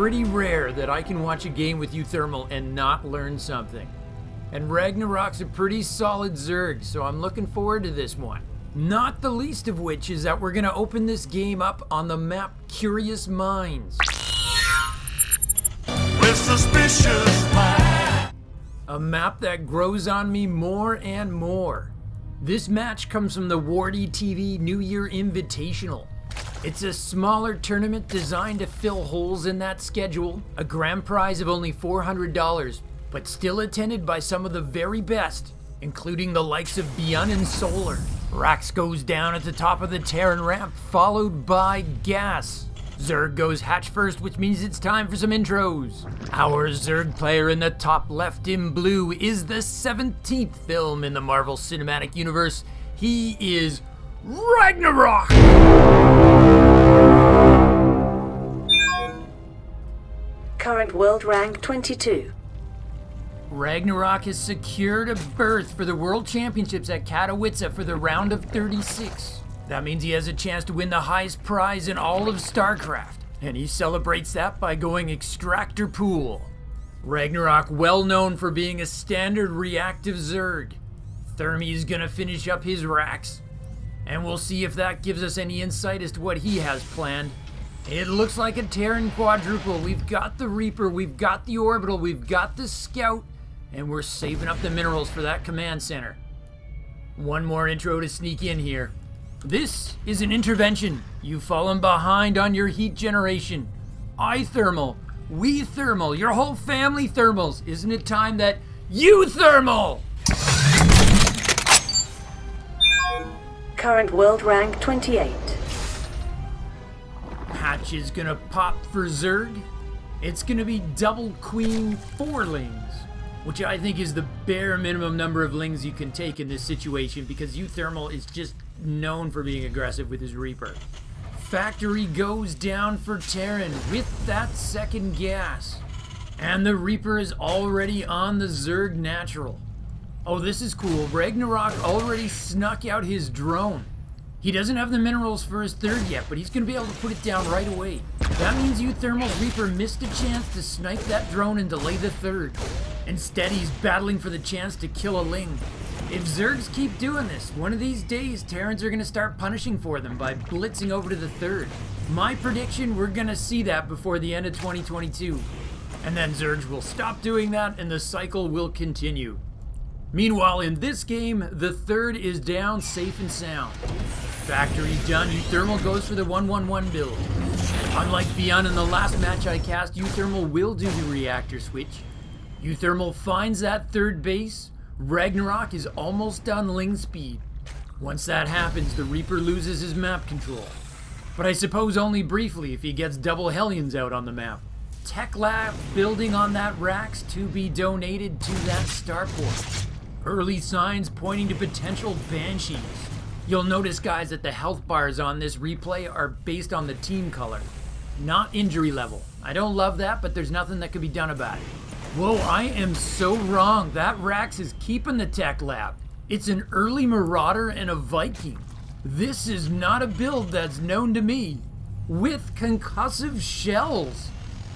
pretty rare that I can watch a game with UThermal and not learn something. And Ragnarok's a pretty solid Zerg, so I'm looking forward to this one. Not the least of which is that we're gonna open this game up on the map Curious Minds. With suspicious mind. A map that grows on me more and more. This match comes from the WardiTV New Year Invitational. It's a smaller tournament designed to fill holes in that schedule, a grand prize of only $400, but still attended by some of the very best, including the likes of Beyond and Solar. Rax goes down at the top of the Terran ramp, followed by Gas. Zerg goes hatch first, which means it's time for some intros. Our Zerg player in the top left in blue is the 17th film in the Marvel Cinematic Universe. He is Ragnarok! Current world rank 22. Ragnarok has secured a berth for the World Championships at Katowice for the round of 36. That means he has a chance to win the highest prize in all of Starcraft, and he celebrates that by going Extractor Pool. Ragnarok, well known for being a standard reactive Zerg. Thermy's gonna finish up his racks, and we'll see if that gives us any insight as to what he has planned. It looks like a Terran quadruple. We've got the Reaper, we've got the Orbital, we've got the Scout, and we're saving up the minerals for that command center. One more intro to sneak in here. This is an intervention. You've fallen behind on your heat generation. UThermal, we thermal, your whole family thermals. Isn't it time that you thermal? Current world rank 28. Hatch is gonna pop for Zerg. It's gonna be double queen 4 lings, which I think is the bare minimum number of lings you can take in this situation because UThermal is just known for being aggressive with his Reaper. Factory goes down for Terran with that second gas. And the Reaper is already on the Zerg natural. Oh, this is cool. Ragnarok already snuck out his drone. He doesn't have the minerals for his third yet, but he's going to be able to put it down right away. That means UThermal's Reaper missed a chance to snipe that drone and delay the third. Instead, he's battling for the chance to kill a ling. If Zergs keep doing this, one of these days, Terrans are going to start punishing for them by blitzing over to the third. My prediction, we're going to see that before the end of 2022. And then Zergs will stop doing that and the cycle will continue. Meanwhile, in this game, the third is down safe and sound. Factory's done, UThermal goes for the 1-1-1 build. Unlike Beyond in the last match I cast, UThermal will do the reactor switch. UThermal finds that third base. Ragnarok is almost done ling speed. Once that happens, the Reaper loses his map control. But I suppose only briefly if he gets double Hellions out on the map. Tech Lab building on that racks to be donated to that starport. Early signs pointing to potential Banshees. You'll notice, guys, that the health bars on this replay are based on the team color, not injury level. I don't love that, but there's nothing that can be done about it. Whoa, I am so wrong. That Rax is keeping the Tech Lab. It's an early Marauder and a Viking. This is not a build that's known to me. With concussive shells.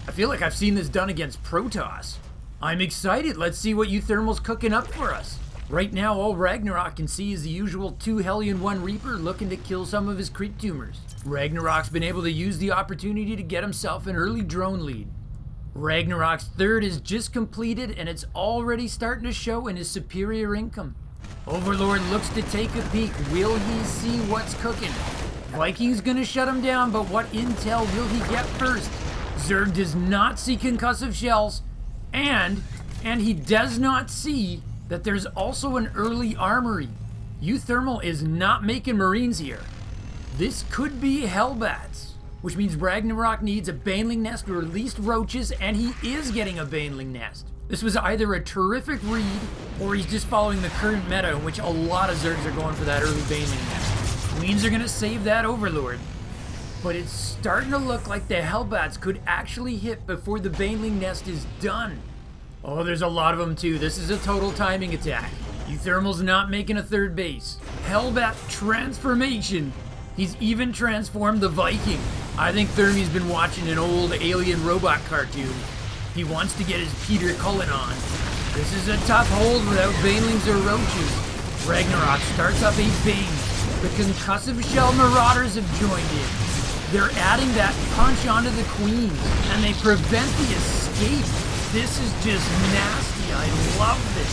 I feel like I've seen this done against Protoss. I'm excited. Let's see what UThermal's cooking up for us. Right now, all Ragnarok can see is the usual 2 Hellion 1 Reaper looking to kill some of his creep tumors. Ragnarok's been able to use the opportunity to get himself an early drone lead. Ragnarok's third is just completed and it's already starting to show in his superior income. Overlord looks to take a peek. Will he see what's cooking? Viking's gonna shut him down, but what intel will he get first? Zerg does not see concussive shells, and he does not see that there's also an early armory. UThermal is not making Marines here. This could be Hellbats, which means Ragnarok needs a Baneling nest or at least roaches, and he is getting a Baneling nest. This was either a terrific read, or he's just following the current meta in which a lot of Zergs are going for that early Baneling nest. Queens are gonna save that Overlord. But it's starting to look like the Hellbats could actually hit before the Baneling nest is done. Oh, there's a lot of them too. This is a total timing attack. UThermal's not making a third base. Hellbat transformation. He's even transformed the Viking. I think Thermie's been watching an old alien robot cartoon. He wants to get his Peter Cullen on. This is a tough hold without banelings or roaches. Ragnarok starts up a Bane. The concussive shell marauders have joined in. They're adding that punch onto the queens, and they prevent the escape. This is just nasty. I love this.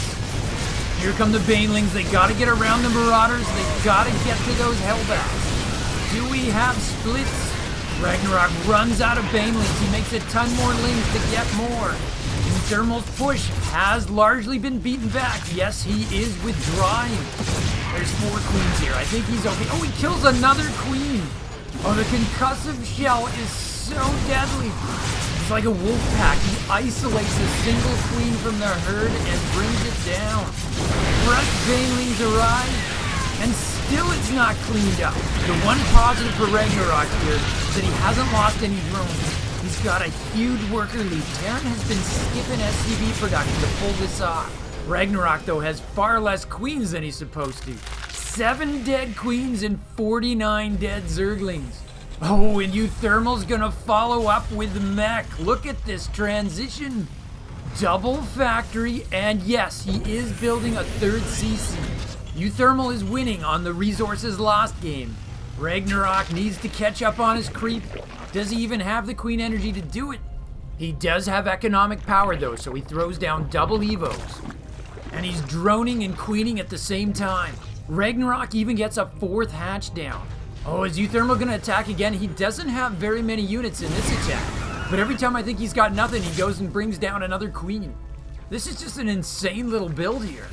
Here come the banelings. They gotta get around the marauders. They gotta get to those hellbats. Do we have splits? Ragnarok runs out of banelings. He makes a ton more lings to get more. UThermal's push has largely been beaten back. Yes, he is withdrawing. There's 4 queens here. I think he's okay. Oh, he kills another queen. Oh, the concussive shell is so deadly. It's like a wolf pack. He isolates a single queen from the herd and brings it down. Fresh banelings arrive, and still it's not cleaned up. The one positive for Ragnarok here is that he hasn't lost any drones. He's got a huge worker lead. Terran has been skipping SCV production to pull this off. Ragnarok, though, has far less queens than he's supposed to. 7 dead queens and 49 dead Zerglings. Oh, and UThermal's gonna follow up with mech. Look at this transition. Double factory, and yes, he is building a 3rd CC. UThermal is winning on the resources lost game. Ragnarok needs to catch up on his creep. Does he even have the queen energy to do it? He does have economic power though, so he throws down double evos. And he's droning and queening at the same time. Ragnarok even gets a 4th hatch down. Oh, is UThermal gonna attack again? He doesn't have very many units in this attack. But every time I think he's got nothing, he goes and brings down another queen. This is just an insane little build here.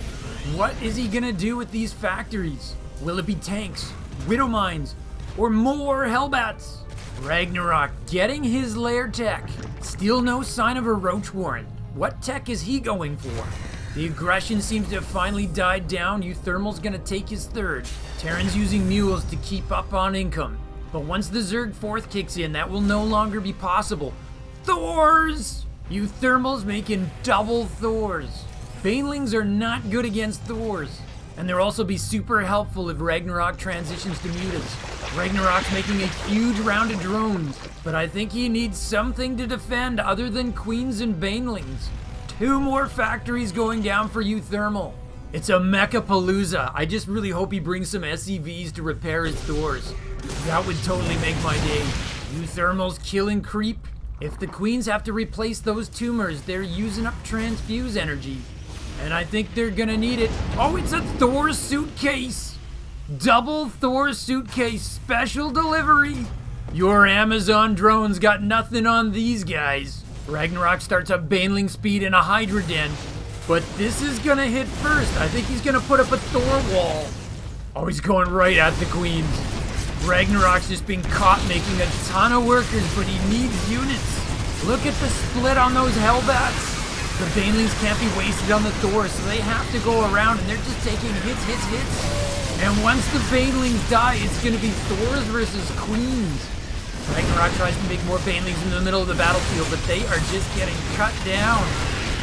What is he gonna do with these factories? Will it be tanks, widow mines, or more hellbats? Ragnarok getting his lair tech. Still no sign of a roach warrant. What tech is he going for? The aggression seems to have finally died down. UThermal's gonna take his 3rd. Terran's using mules to keep up on income. But once the Zerg 4th kicks in, that will no longer be possible. Thors! UThermal's making double Thors. Banelings are not good against Thors. And they'll also be super helpful if Ragnarok transitions to mutas. Ragnarok's making a huge round of drones, but I think he needs something to defend other than queens and banelings. 2 more factories going down for UThermal. It's a mechapalooza. I just really hope he brings some SCVs to repair his Thors. That would totally make my day. UThermal's killing creep. If the queens have to replace those tumors, they're using up transfuse energy. And I think they're gonna need it. Oh, it's a Thor suitcase! Double Thor suitcase, special delivery! Your Amazon drones got nothing on these guys. Ragnarok starts up baneling speed in a Hydra den. But this is gonna hit first. I think he's gonna put up a Thor wall. Oh, he's going right at the queens. Ragnarok's just been caught making a ton of workers, but he needs units. Look at the split on those hellbats. The banelings can't be wasted on the Thors, so they have to go around, and they're just taking hits. And once the banelings die, it's gonna be Thors versus queens. Ragnarok tries to make more banelings in the middle of the battlefield, but they are just getting cut down.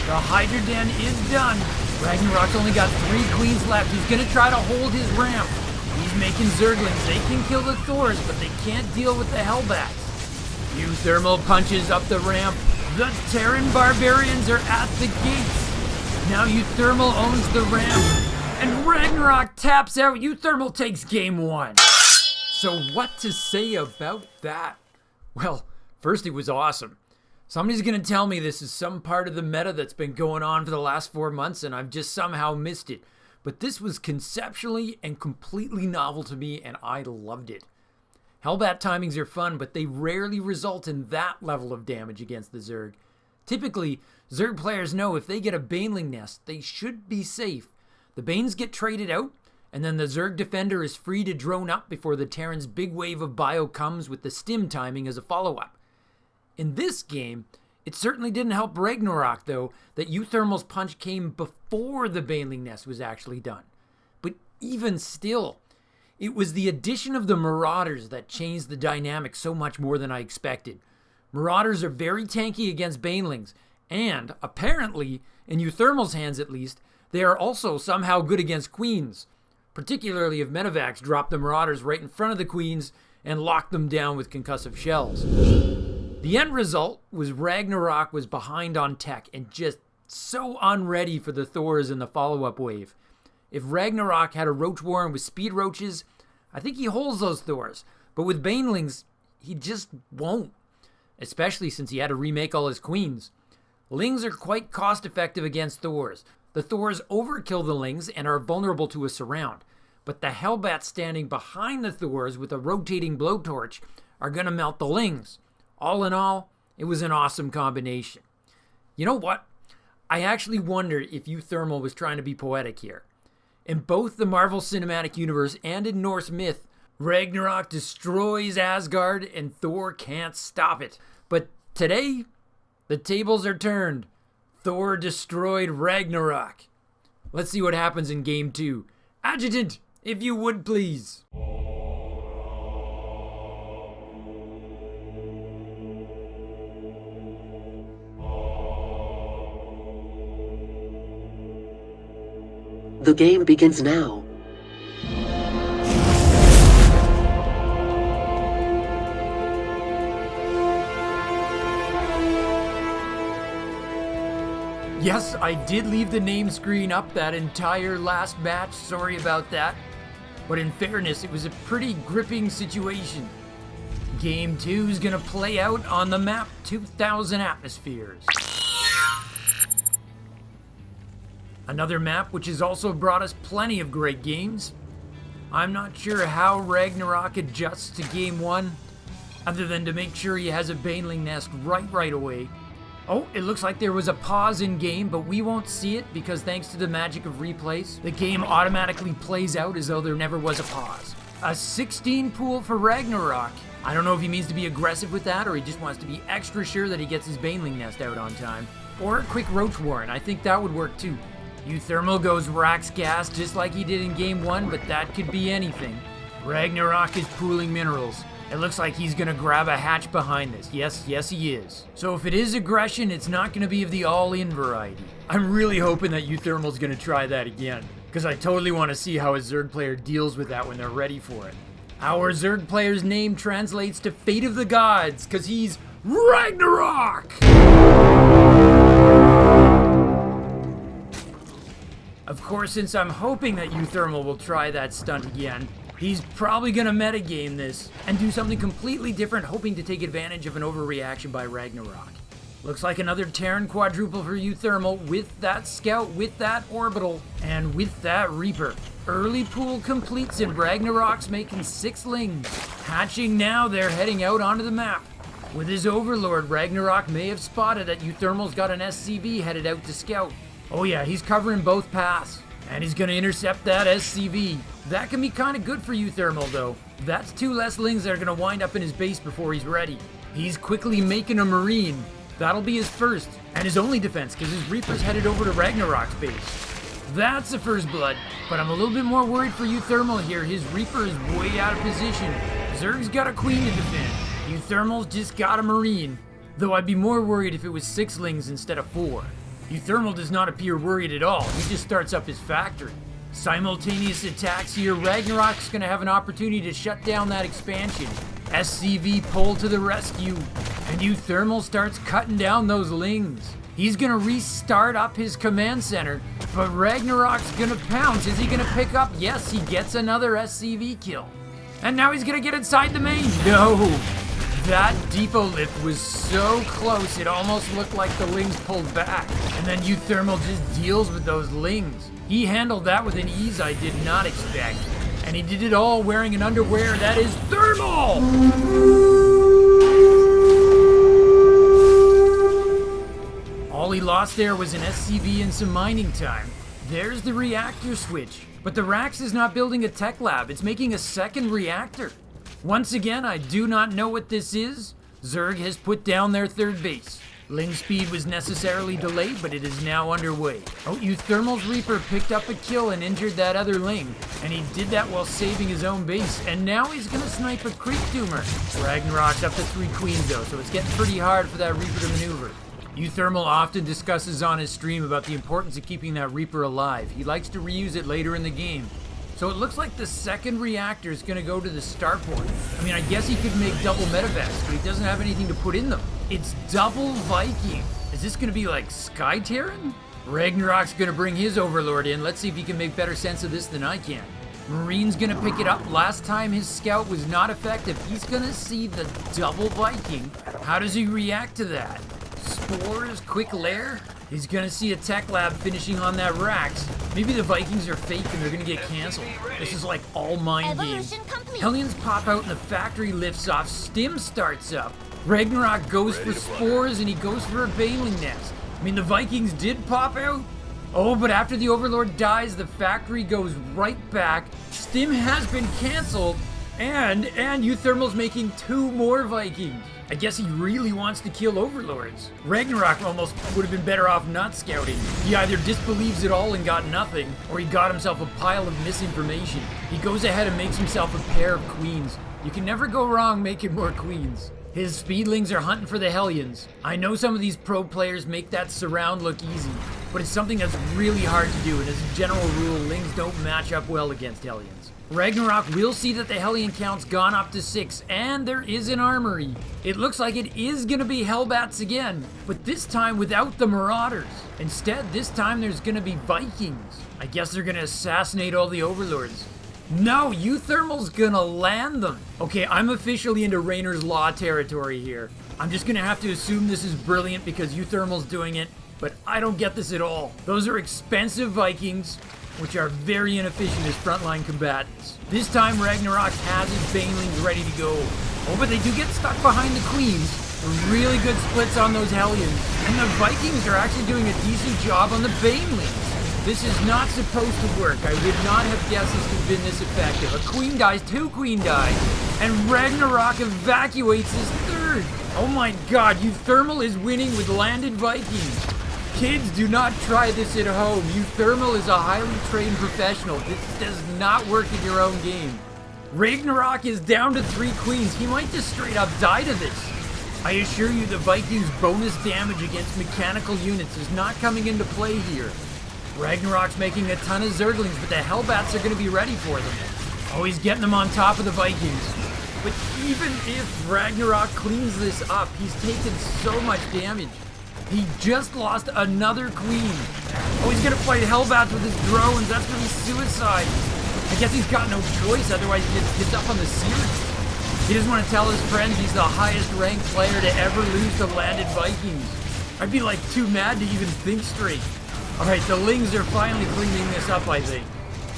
The Hydra Den is done. Ragnarok's only got 3 queens left. He's gonna try to hold his ramp. He's making Zerglings. They can kill the Thors, but they can't deal with the hellbats. UThermal punches up the ramp. The Terran barbarians are at the gates. Now UThermal owns the ramp, and Ragnarok taps out. UThermal takes game 1. So what to say about that? Well, first it was awesome. Somebody's gonna tell me this is some part of the meta that's been going on for the last 4 months and I've just somehow missed it. But this was conceptually and completely novel to me and I loved it. Hellbat timings are fun, but they rarely result in that level of damage against the Zerg. Typically, Zerg players know if they get a Baneling nest, they should be safe. The Banes get traded out, and then the Zerg defender is free to drone up before the Terran's big wave of bio comes with the stim timing as a follow-up. In this game, it certainly didn't help Ragnarok, though, that UThermal's punch came before the Baneling nest was actually done. But even still, it was the addition of the Marauders that changed the dynamic so much more than I expected. Marauders are very tanky against Banelings, and apparently, in UThermal's hands at least, they are also somehow good against Queens, particularly if Medivacs drop the Marauders right in front of the Queens and lock them down with concussive shells. The end result was Ragnarok was behind on tech and just so unready for the Thors in the follow-up wave. If Ragnarok had a roach warren with speed roaches, I think he holds those Thors, but with banelings, he just won't, especially since he had to remake all his queens. Lings are quite cost-effective against Thors. The Thors overkill the Lings and are vulnerable to a surround, but the Hellbats standing behind the Thors with a rotating blowtorch are going to melt the Lings. All in all, it was an awesome combination. You know what? I actually wonder if UThermal was trying to be poetic here. In both the Marvel Cinematic Universe and in Norse myth, Ragnarok destroys Asgard and Thor can't stop it. But today, the tables are turned. Thor destroyed Ragnarok. Let's see what happens in Game 2. Adjutant, if you would please. The game begins now. Yes, I did leave the name screen up that entire last match. Sorry about that. But in fairness, it was a pretty gripping situation. Game 2 is going to play out on the map 2000 Atmospheres. Another map which has also brought us plenty of great games. I'm not sure how Ragnarok adjusts to Game 1, other than to make sure he has a baneling nest right away. Oh, it looks like there was a pause in game, but we won't see it because thanks to the magic of replays, the game automatically plays out as though there never was a pause. A 16 pool for Ragnarok. I don't know if he means to be aggressive with that or he just wants to be extra sure that he gets his baneling nest out on time. Or a quick roach warren, I think that would work too. UThermal goes Rax Gas just like he did in Game 1, but that could be anything. Ragnarok is pooling minerals. It looks like he's gonna grab a hatch behind this. Yes, he is. So if it is aggression, it's not gonna be of the all-in variety. I'm really hoping that UThermal's gonna try that again, because I totally want to see how a Zerg player deals with that when they're ready for it. Our Zerg player's name translates to Fate of the Gods, because he's Ragnarok! Of course, since I'm hoping that UThermal will try that stunt again, he's probably gonna metagame this and do something completely different, hoping to take advantage of an overreaction by Ragnarok. Looks like another Terran quadruple for UThermal with that scout, with that orbital, and with that Reaper. Early pool completes and Ragnarok's making 6 lings. Hatching now, they're heading out onto the map. With his overlord, Ragnarok may have spotted that UThermal's got an SCV headed out to scout. Oh yeah, he's covering both paths. And he's gonna intercept that SCV. That can be kinda good for UThermal though. That's 2 less lings that are gonna wind up in his base before he's ready. He's quickly making a Marine. That'll be his first, and his only defense, because his Reaper's headed over to Ragnarok's base. That's the first blood, but I'm a little bit more worried for UThermal here. His Reaper is way out of position. Zerg's got a queen to defend. UThermal's just got a Marine. Though I'd be more worried if it was 6 lings instead of 4. UThermal does not appear worried at all. He just starts up his factory. Simultaneous attacks here. Ragnarok's gonna have an opportunity to shut down that expansion. SCV pull to the rescue. And UThermal starts cutting down those lings. He's gonna restart up his command center, but Ragnarok's gonna pounce. Is he gonna pick up? Yes, he gets another SCV kill. And now he's gonna get inside the main. No! That depot lift was so close, it almost looked like the lings pulled back. And then UThermal just deals with those lings. He handled that with an ease I did not expect. And he did it all wearing an underwear that is thermal! All he lost there was an SCV and some mining time. There's the reactor switch. But the Rax is not building a tech lab, it's making a second reactor. Once again, I do not know what this is. Zerg has put down their 3rd base. Ling speed was necessarily delayed, but it is now underway. Oh, UThermal's Reaper picked up a kill and injured that other Ling, and he did that while saving his own base, and now he's gonna snipe a Creep Doomer. Ragnarok's up to 3 queens though, so it's getting pretty hard for that Reaper to maneuver. UThermal often discusses on his stream about the importance of keeping that Reaper alive. He likes to reuse it later in the game. So it looks like the second reactor is going to go to the starport. I mean, I guess he could make double medevacs, but he doesn't have anything to put in them. It's double Viking. Is this going to be like Sky Terran? Ragnarok's going to bring his Overlord in. Let's see if he can make better sense of this than I can. Marine's going to pick it up. Last time his scout was not effective. He's going to see the double Viking. How does he react to that? Spores, quick lair? He's gonna see a tech lab finishing on that Rax. Maybe the Vikings are fake and they're gonna get canceled. This is like all mind games. Hellions pop out and the factory lifts off. Stim starts up. Ragnarok goes for spores and he goes for a Baneling nest. I mean, the Vikings did pop out. Oh, but after the Overlord dies, the factory goes right back. Stim has been canceled. And UThermal's making 2 more Vikings. I guess he really wants to kill Overlords. Ragnarok almost would have been better off not scouting. He either disbelieves it all and got nothing, or he got himself a pile of misinformation. He goes ahead and makes himself a pair of queens. You can never go wrong making more queens. His speedlings are hunting for the Hellions. I know some of these pro players make that surround look easy, but it's something that's really hard to do, and as a general rule, lings don't match up well against Hellions. Ragnarok will see that the Hellion count's gone up to 6, and there is an armory. It looks like it is gonna be Hellbats again, but this time without the Marauders. Instead, this time there's gonna be Vikings. I guess they're gonna assassinate all the Overlords. No, UThermal's gonna land them. Okay, I'm officially into Raynor's Law territory here. I'm just gonna have to assume this is brilliant because UThermal's doing it, but I don't get this at all. Those are expensive Vikings, which are very inefficient as frontline combatants. This time Ragnarok has his Banelings ready to go. Oh, but they do get stuck behind the Queens. Really good splits on those Hellions. And the Vikings are actually doing a decent job on the Banelings. This is not supposed to work. I would not have guessed this would have been this effective. A Queen dies, 2 Queen die, and Ragnarok evacuates his 3rd. Oh my god, UThermal is winning with landed Vikings. Kids, do not try this at home. UThermal is a highly trained professional. This does not work in your own game. Ragnarok is down to 3 Queens. He might just straight up die to this. I assure you the Vikings' bonus damage against mechanical units is not coming into play here. Ragnarok's making a ton of Zerglings, but the Hellbats are going to be ready for them. Oh, he's getting them on top of the Vikings. But even if Ragnarok cleans this up, he's taken so much damage. He just lost another Queen. Oh, he's gonna fight Hellbats with his drones. That's gonna be suicide. I guess he's got no choice, otherwise he gets hit up on the series. He doesn't want to tell his friends he's the highest ranked player to ever lose to landed Vikings. I'd be like too mad to even think straight. Alright, the Lings are finally cleaning this up, I think.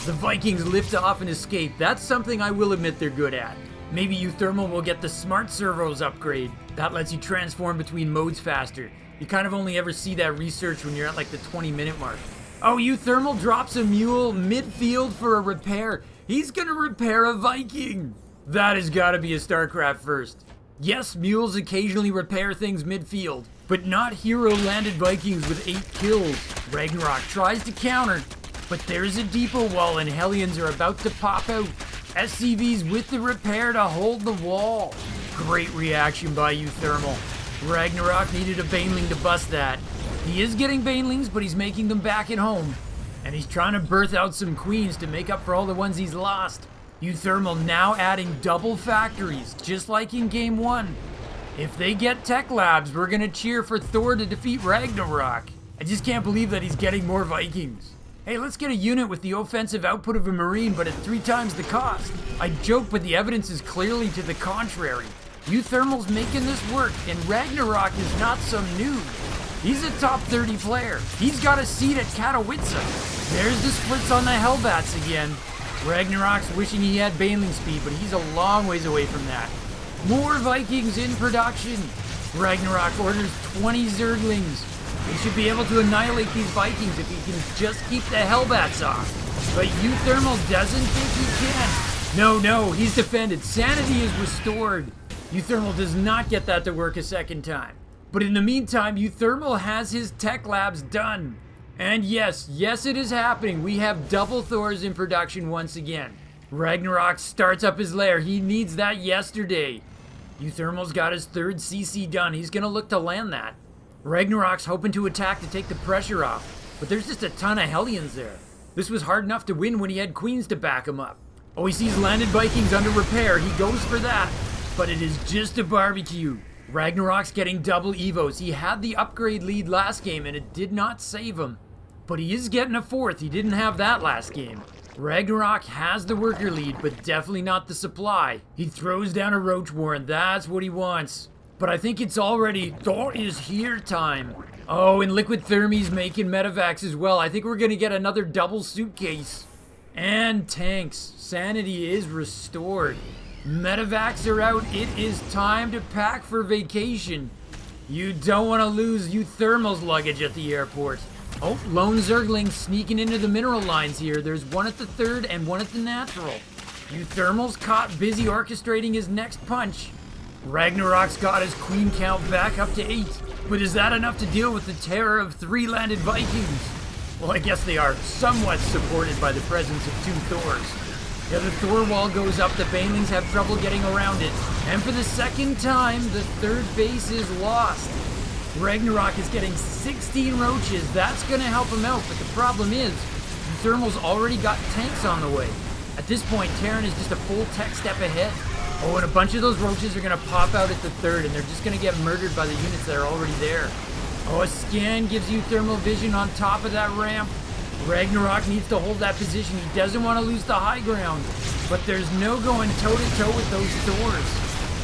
The Vikings lift off and escape. That's something I will admit they're good at. Maybe UThermal will get the Smart Servos upgrade. That lets you transform between modes faster. You kind of only ever see that research when you're at like the 20-minute mark. Oh, UThermal drops a mule midfield for a repair. He's gonna repair a Viking. That has gotta be a Starcraft first. Yes, mules occasionally repair things midfield, but not hero-landed Vikings with 8 kills. Ragnarok tries to counter, but there's a depot wall and Hellions are about to pop out. SCV's with the repair to hold the wall. Great reaction by UThermal. Ragnarok needed a Baneling to bust that. He is getting Banelings, but he's making them back at home. And he's trying to birth out some Queens to make up for all the ones he's lost. UThermal now adding double factories, just like in Game 1. If they get tech labs, we're gonna cheer for Thor to defeat Ragnarok. I just can't believe that he's getting more Vikings. Hey, let's get a unit with the offensive output of a Marine, but at 3 times the cost. I joke, but the evidence is clearly to the contrary. UThermal's making this work, and Ragnarok is not some noob. He's a top 30 player. He's got a seat at Katowice. There's the splits on the Hellbats again. Ragnarok's wishing he had Baneling speed, but he's a long ways away from that. More Vikings in production. Ragnarok orders 20 Zerglings. He should be able to annihilate these Vikings if he can just keep the Hellbats off. But UThermal doesn't think he can. No, he's defended. Sanity is restored. UThermal does not get that to work a second time. But in the meantime, UThermal has his tech labs done. And yes, it is happening. We have double Thors in production once again. Ragnarok starts up his lair. He needs that yesterday. UThermal's got his 3rd CC done. He's gonna look to land that. Ragnarok's hoping to attack to take the pressure off, but there's just a ton of Hellions there. This was hard enough to win when he had queens to back him up. Oh, he sees landed Vikings under repair. He goes for that, but it is just a barbecue. Ragnarok's getting double evos. He had the upgrade lead last game and it did not save him. But he is getting a fourth. He didn't have that last game. Ragnarok has the worker lead, but definitely not the supply. He throws down a roach warren. That's what he wants. But I think it's already Thor is here time. Oh, and Liquid Thermy's making medevacs as well. I think we're going to get another double suitcase. And tanks. Sanity is restored. Medevacs are out. It is time to pack for vacation. You don't want to lose UThermal's luggage at the airport. Oh, lone Zergling sneaking into the mineral lines here. There's one at the third and one at the natural. UThermal's caught busy orchestrating his next punch. Ragnarok's got his queen count back up to 8. But is that enough to deal with the terror of 3 landed Vikings? Well, I guess they are somewhat supported by the presence of 2 Thors. Yeah, the Thor wall goes up, the Banelings have trouble getting around it. And for the second time, the third base is lost. Ragnarok is getting 16 roaches. That's going to help him out, but the problem is, Thermal's already got tanks on the way. At this point, Terran is just a full tech step ahead. Oh, and a bunch of those roaches are going to pop out at the third, and they're just going to get murdered by the units that are already there. Oh, a scan gives you thermal vision on top of that ramp. Ragnarok needs to hold that position. He doesn't want to lose the high ground. But there's no going toe-to-toe with those Thors.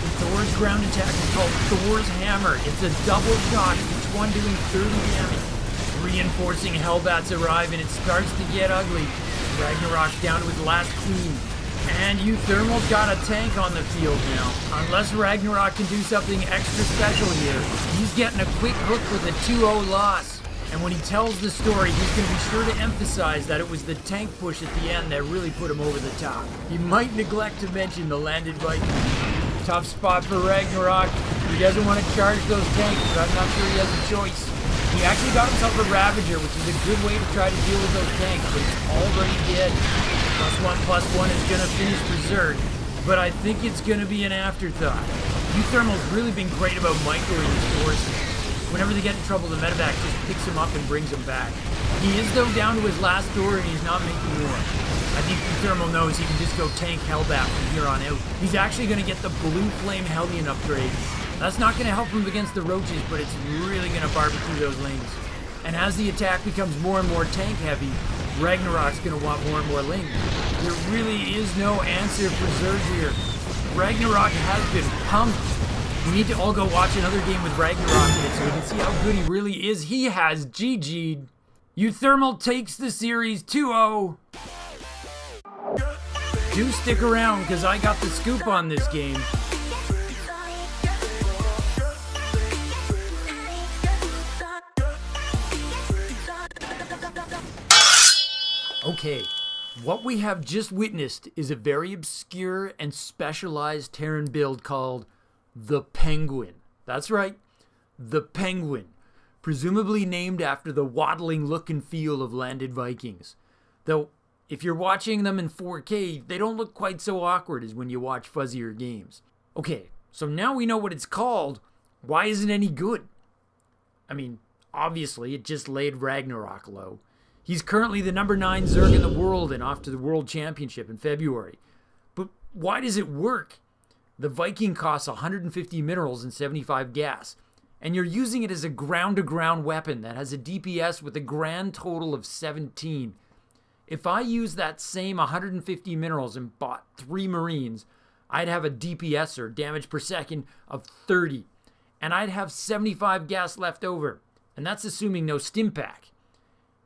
The Thor's ground attack is called Thor's Hammer. It's a double shot, each one doing 30 damage. Reinforcing Hellbats arrive, and it starts to get ugly. Ragnarok's down to his last queen. And UThermal's got a tank on the field now. Unless Ragnarok can do something extra special here, he's getting a quick hook with a 2-0 loss. And when he tells the story, he's going to be sure to emphasize that it was the tank push at the end that really put him over the top. He might neglect to mention the landed Vikings. Tough spot for Ragnarok. He doesn't want to charge those tanks, but I'm not sure he has a choice. He actually got himself a Ravager, which is a good way to try to deal with those tanks, but it's already dead. +1/+1 is going to finish for Zerg, but I think it's going to be an afterthought. UThermal's really been great about microing his forces. Whenever they get in trouble, the medevac just picks him up and brings him back. He is, though, down to his last Thor, and he's not making more. I think UThermal knows he can just go tank Hellbat from here on out. He's actually going to get the Blue Flame Hellion upgrade. That's not going to help him against the roaches, but it's really going to barbecue those lings. And as the attack becomes more and more tank heavy, Ragnarok's going to want more and more lings. There really is no answer for Zerg here. Ragnarok has been pumped. We need to all go watch another game with Ragnarok in it so we can see how good he really is. He has GG'd. UThermal takes the series 2-0. Do stick around because I got the scoop on this game. Okay, what we have just witnessed is a very obscure and specialized Terran build called the Penguin. That's right, the Penguin. Presumably named after the waddling look and feel of landed Vikings. Though, if you're watching them in 4K, they don't look quite so awkward as when you watch fuzzier games. Okay, so now we know what it's called. Why isn't it any good? I mean, obviously, it just laid Ragnarok low. He's currently the number 9 Zerg in the world and off to the World Championship in February. But why does it work? The Viking costs 150 minerals and 75 gas, and you're using it as a ground-to-ground weapon that has a DPS with a grand total of 17. If I used that same 150 minerals and bought 3 Marines, I'd have a DPS, or damage per second, of 30, and I'd have 75 gas left over, and that's assuming no stim pack.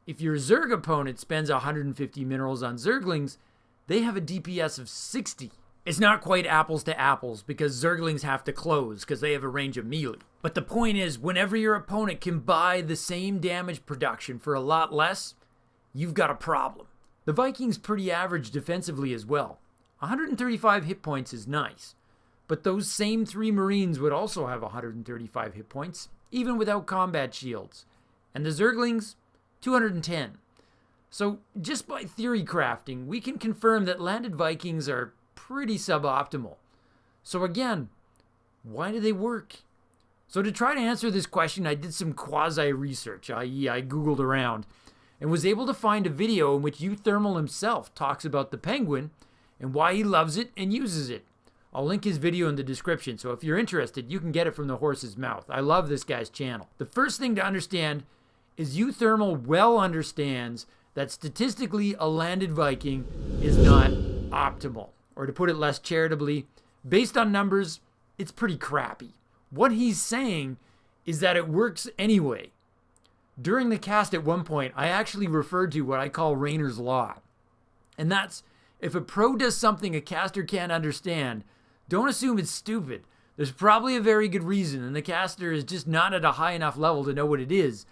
If your Zerg opponent spends 150 minerals on Zerglings, they have a DPS of 60. It's not quite apples to apples because Zerglings have to close because they have a range of melee. But the point is, whenever your opponent can buy the same damage production for a lot less, you've got a problem. The Vikings pretty average defensively as well. 135 hit points is nice, but those same 3 Marines would also have 135 hit points, even without combat shields. And the Zerglings, 210. So just by theory crafting, we can confirm that landed Vikings are pretty suboptimal. So again, why do they work? So to try to answer this question, I did some quasi-research, i.e. I Googled around. and was able to find a video in which UThermal himself talks about the penguin and why he loves it and uses it. I'll link his video in the description, so if you're interested, you can get it from the horse's mouth. I love this guy's channel. The first thing to understand is UThermal well understands that statistically a landed Viking is not optimal. Or to put it less charitably, based on numbers, it's pretty crappy. What he's saying is that it works anyway. During the cast at one point, I actually referred to what I call Rayner's Law. And that's, if a pro does something a caster can't understand, don't assume it's stupid. There's probably a very good reason, and the caster is just not at a high enough level to know what it is.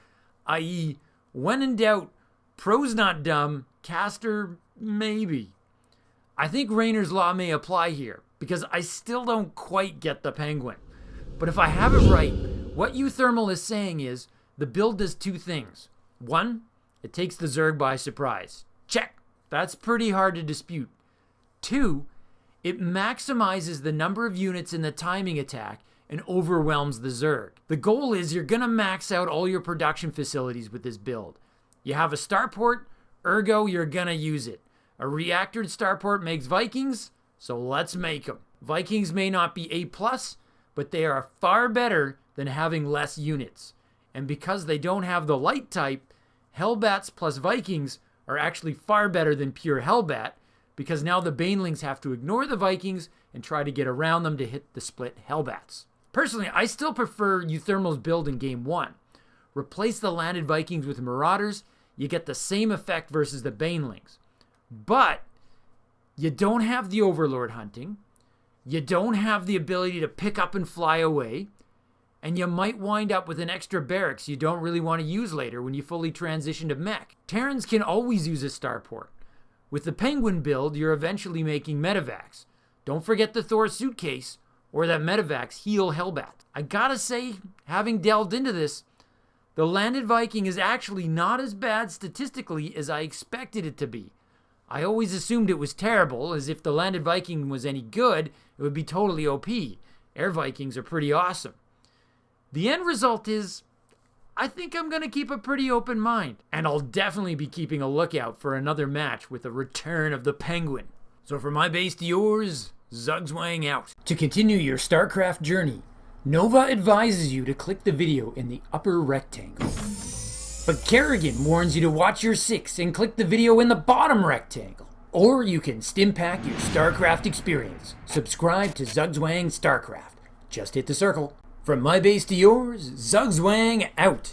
I.e., when in doubt, pro's not dumb, caster maybe. I think Rayner's Law may apply here, because I still don't quite get the penguin. But if I have it right, what UThermal is saying is, the build does two things. One, it takes the Zerg by surprise. Check. That's pretty hard to dispute. Two, it maximizes the number of units in the timing attack and overwhelms the Zerg. The goal is you're going to max out all your production facilities with this build. You have a starport, ergo you're going to use it. A reactored starport makes Vikings, so let's make them. Vikings may not be A+, but they are far better than having less units. And because they don't have the light type, Hellbats plus Vikings are actually far better than pure Hellbat, because now the Banelings have to ignore the Vikings and try to get around them to hit the split Hellbats. Personally, I still prefer UThermal's build in Game 1. Replace the landed Vikings with Marauders, you get the same effect versus the Banelings. But you don't have the Overlord hunting, you don't have the ability to pick up and fly away, and you might wind up with an extra barracks you don't really want to use later when you fully transition to mech. Terrans can always use a starport. With the Penguin build, you're eventually making medevacs. Don't forget the Thor suitcase, or that medevacs heal Hellbat. I gotta say, having delved into this, the landed Viking is actually not as bad statistically as I expected it to be. I always assumed it was terrible, as if the landed Viking was any good, it would be totally OP. Air Vikings are pretty awesome. The end result is, I think I'm going to keep a pretty open mind. And I'll definitely be keeping a lookout for another match with the return of the Penguin. So from my base to yours, Zugzwang out. To continue your Starcraft journey, Nova advises you to click the video in the upper rectangle. But Kerrigan warns you to watch your 6 and click the video in the bottom rectangle. Or you can stimpack your Starcraft experience. Subscribe to Zugzwang Starcraft. Just hit the circle. From my base to yours, Zugzwang out.